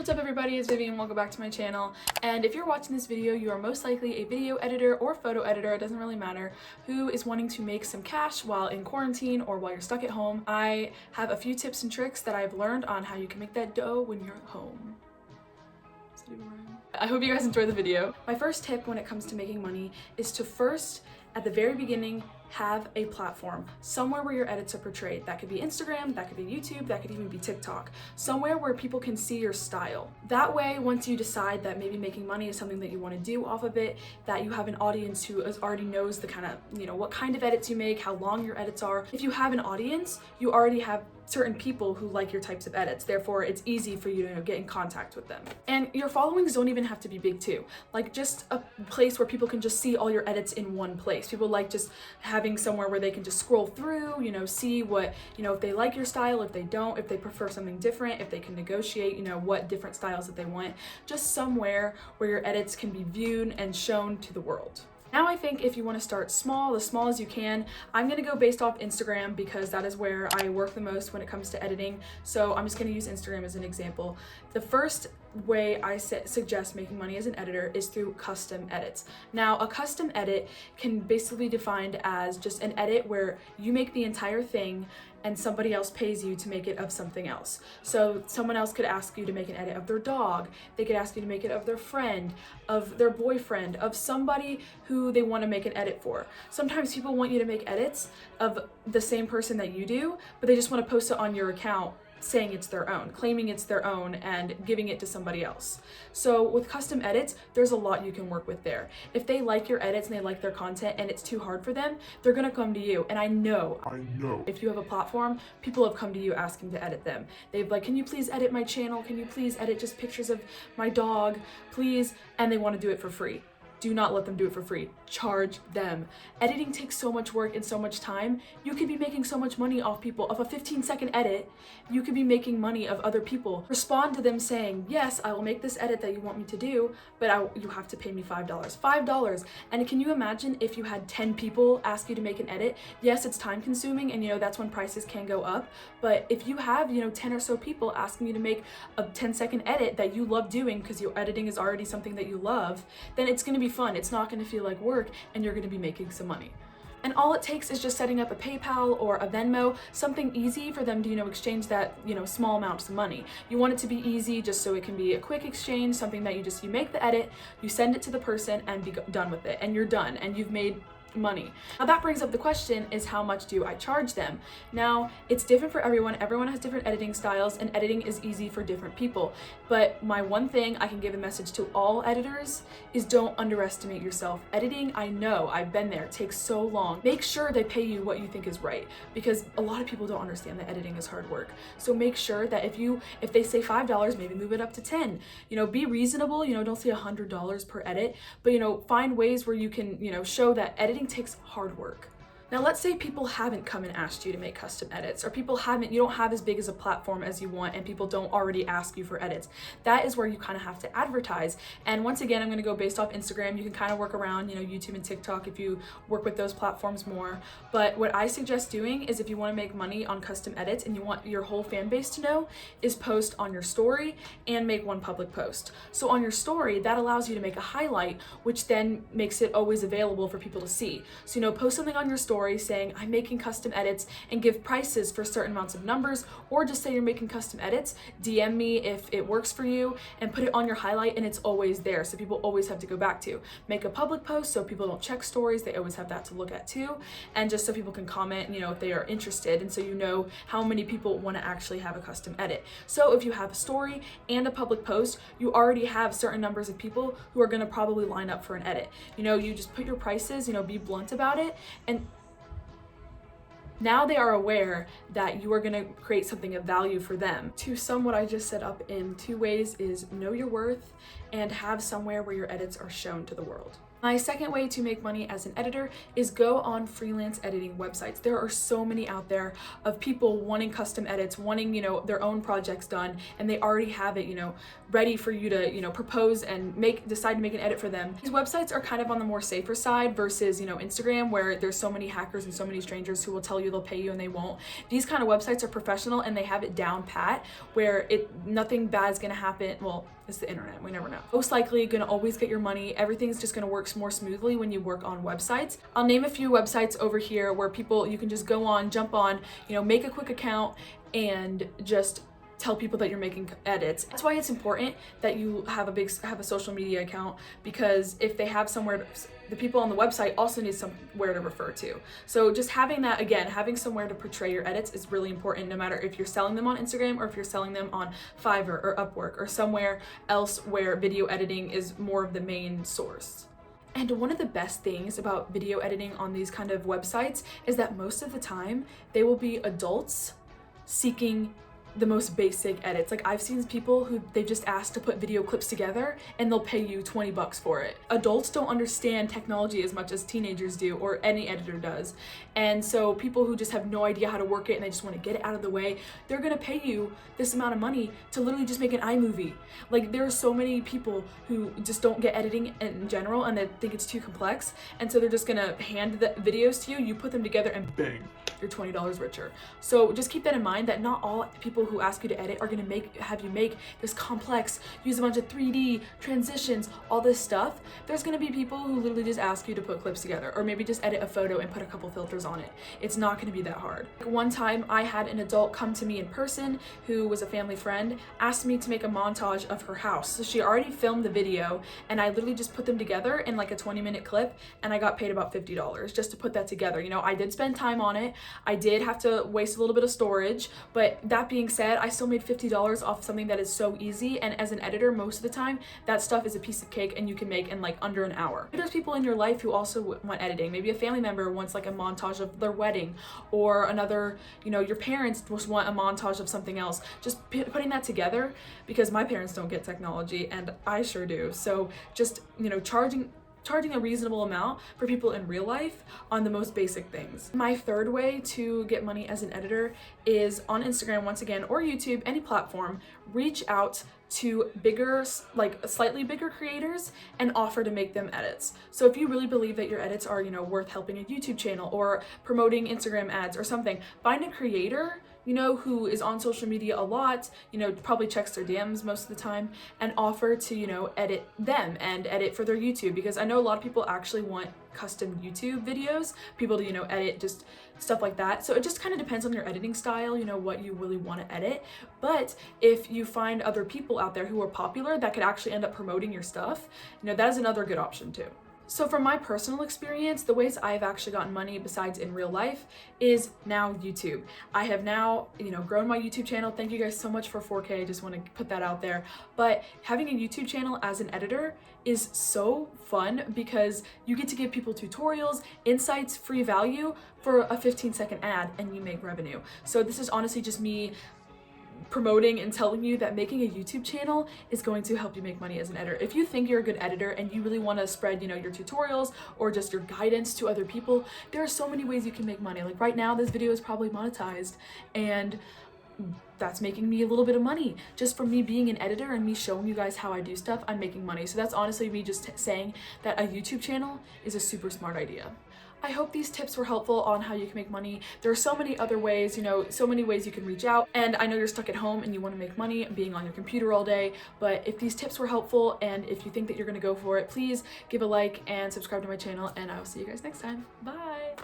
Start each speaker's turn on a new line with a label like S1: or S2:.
S1: What's up everybody, it's Vivian, welcome back to my channel. And if you're watching this video, you are most likely a video editor or photo editor, it doesn't really matter, who is wanting to make some cash while in quarantine or while you're stuck at home. I have a few tips and tricks that I've learned on how you can make that dough when you're at home. I hope you guys enjoy the video. My first tip when it comes to making money is to first, at the very beginning, have a platform, somewhere where your edits are portrayed. That could be Instagram, that could be YouTube, that could even be TikTok. Somewhere where people can see your style. That way, once you decide that maybe making money is something that you want to do off of it, that you have an audience who already knows the kind of, what kind of edits you make, how long your edits are. If you have an audience, you already have certain people who like your types of edits, therefore it's easy for you to get in contact with them. And your followings don't even have to be big too, like just a place where people can just see all your edits in one place. People like just having somewhere where they can just scroll through, see what, if they like your style, if they don't, if they prefer something different, if they can negotiate, what different styles that they want, just somewhere where your edits can be viewed and shown to the world. Now I think if you want to start small, as small as you can, I'm going to go based off Instagram because that is where I work the most when it comes to editing. So I'm just going to use Instagram as an example. The first way I suggest making money as an editor is through custom edits. Now a custom edit can basically be defined as just an edit where you make the entire thing and somebody else pays you to make it of something else. So someone else could ask you to make an edit of their dog, they could ask you to make it of their friend, of their boyfriend, of somebody who they want to make an edit for. Sometimes people want you to make edits of the same person that you do, but they just want to post it on your account saying it's their own, claiming it's their own and giving it to somebody else. So with custom edits, there's a lot you can work with there. If they like your edits and they like their content and it's too hard for them, they're gonna come to you. And I know if you have a platform, people have come to you asking to edit them. They've like, can you please edit my channel? Can you please edit just pictures of my dog, please? And they want to do it for free. Do not let them do it for free. Charge them. Editing takes so much work and so much time. You could be making so much money off people. Of a 15-second edit, you could be making money of other people. Respond to them saying, yes, I will make this edit that you want me to do, but you have to pay me $5. $5. And can you imagine if you had 10 people ask you to make an edit? Yes, it's time consuming and that's when prices can go up. But if you have, 10 or so people asking you to make a 10-second edit that you love doing because your editing is already something that you love, then it's going to be fun. It's not going to feel like work and you're going to be making some money. And all it takes is just setting up a PayPal or a Venmo, something easy for them to, exchange that, small amounts of money. You want it to be easy just so it can be a quick exchange, something that you make the edit, you send it to the person and be done with it. And you're done and you've made money. Now that brings up the question is how much do I charge them? Now it's different for everyone. Everyone has different editing styles and editing is easy for different people. But my one thing I can give a message to all editors is don't underestimate yourself. Editing, I know, I've been there, takes so long. Make sure they pay you what you think is right because a lot of people don't understand that editing is hard work. So make sure that if they say $5, maybe move it up to 10. Be reasonable, don't say $100 per edit, but find ways where you can, show that editing takes hard work. Now let's say people haven't come and asked you to make custom edits, or you don't have as big as a platform as you want and people don't already ask you for edits. That is where you kind of have to advertise. And once again, I'm going to go based off Instagram. You can kind of work around, YouTube and TikTok if you work with those platforms more. But what I suggest doing is if you want to make money on custom edits and you want your whole fan base to know, is post on your story and make one public post. So on your story, that allows you to make a highlight, which then makes it always available for people to see. So, post something on your story saying I'm making custom edits and give prices for certain amounts of numbers, or just say you're making custom edits, DM me if it works for you and put it on your highlight and it's always there so people always have to go back to. Make a public post so people don't check stories, they always have that to look at too, and just so people can comment if they are interested, and so how many people want to actually have a custom edit. So if you have a story and a public post, you already have certain numbers of people who are going to probably line up for an edit. You just put your prices, be blunt about it, and now they are aware that you are going to create something of value for them. To sum what I just set up in 2 ways is know your worth and have somewhere where your edits are shown to the world. My second way to make money as an editor is go on freelance editing websites. There are so many out there of people wanting custom edits, wanting, their own projects done, and they already have it, ready for you to, propose and decide to make an edit for them. These websites are kind of on the more safer side versus, Instagram, where there's so many hackers and so many strangers who will tell you they'll pay you and they won't. These kind of websites are professional and they have it down pat where nothing bad is gonna happen. Well, it's the internet, we never know. Most likely gonna always get your money. Everything's just gonna work more smoothly when you work on websites. I'll name a few websites over here where you can just go on, jump on, make a quick account and just tell people that you're making edits. That's why it's important that you have a social media account, because if they have the people on the website also need somewhere to refer to. So just having somewhere to portray your edits is really important, no matter if you're selling them on Instagram or if you're selling them on Fiverr or Upwork or somewhere else where video editing is more of the main source. And one of the best things about video editing on these kind of websites is that most of the time they will be adults seeking the most basic edits. Like, I've seen people who they've just asked to put video clips together and they'll pay you $20 for it. Adults don't understand technology as much as teenagers do, or any editor does. And so people who just have no idea how to work it and they just want to get it out of the way, they're gonna pay you this amount of money to literally just make an iMovie. Like, there are so many people who just don't get editing in general and they think it's too complex, and so they're just gonna hand the videos to you, you put them together, and bang, you're $20 richer. So just keep that in mind, that not all people who ask you to edit are gonna have you make this complex, use a bunch of 3D transitions, all this stuff. There's gonna be people who literally just ask you to put clips together, or maybe just edit a photo and put a couple filters on it. It's not gonna be that hard. One time I had an adult come to me in person who was a family friend, asked me to make a montage of her house. So she already filmed the video and I literally just put them together in like a 20-minute clip, and I got paid about $50 just to put that together. I did spend time on it. I did have to waste a little bit of storage, but that being said, I still made $50 off something that is so easy. And as an editor, most of the time, that stuff is a piece of cake and you can make in like under an hour. There's people in your life who also want editing. Maybe a family member wants like a montage of their wedding, or another, your parents just want a montage of something else. Just putting that together, because my parents don't get technology and I sure do. So just, charging a reasonable amount for people in real life on the most basic things. My third way to get money as an editor is on Instagram, once again, or YouTube, any platform. Reach out to slightly bigger creators and offer to make them edits. So if you really believe that your edits are, worth helping a YouTube channel or promoting Instagram ads or something, find a creator who is on social media a lot, probably checks their DMs most of the time, and offer to, edit them and edit for their YouTube. Because I know a lot of people actually want custom YouTube videos, people to, edit just stuff like that. So it just kind of depends on your editing style, what you really want to edit. But if you find other people out there who are popular that could actually end up promoting your stuff, that is another good option too. So from my personal experience, the ways I've actually gotten money besides in real life is now YouTube. I have now, grown my YouTube channel. Thank you guys so much for 4K. I just want to put that out there. But having a YouTube channel as an editor is so fun, because you get to give people tutorials, insights, free value for a 15-second ad, and you make revenue. So this is honestly just me promoting and telling you that making a YouTube channel is going to help you make money as an editor. If you think you're a good editor and you really want to spread, your tutorials or just your guidance to other people, there are so many ways you can make money. Like right now, this video is probably monetized, and that's making me a little bit of money. Just from me being an editor and me showing you guys how I do stuff, I'm making money. So that's honestly me just saying that a YouTube channel is a super smart idea. I hope these tips were helpful on how you can make money. There are so many other ways, so many ways you can reach out. And I know you're stuck at home and you want to make money being on your computer all day, but if these tips were helpful and if you think that you're going to go for it, please give a like and subscribe to my channel, and I will see you guys next time. Bye!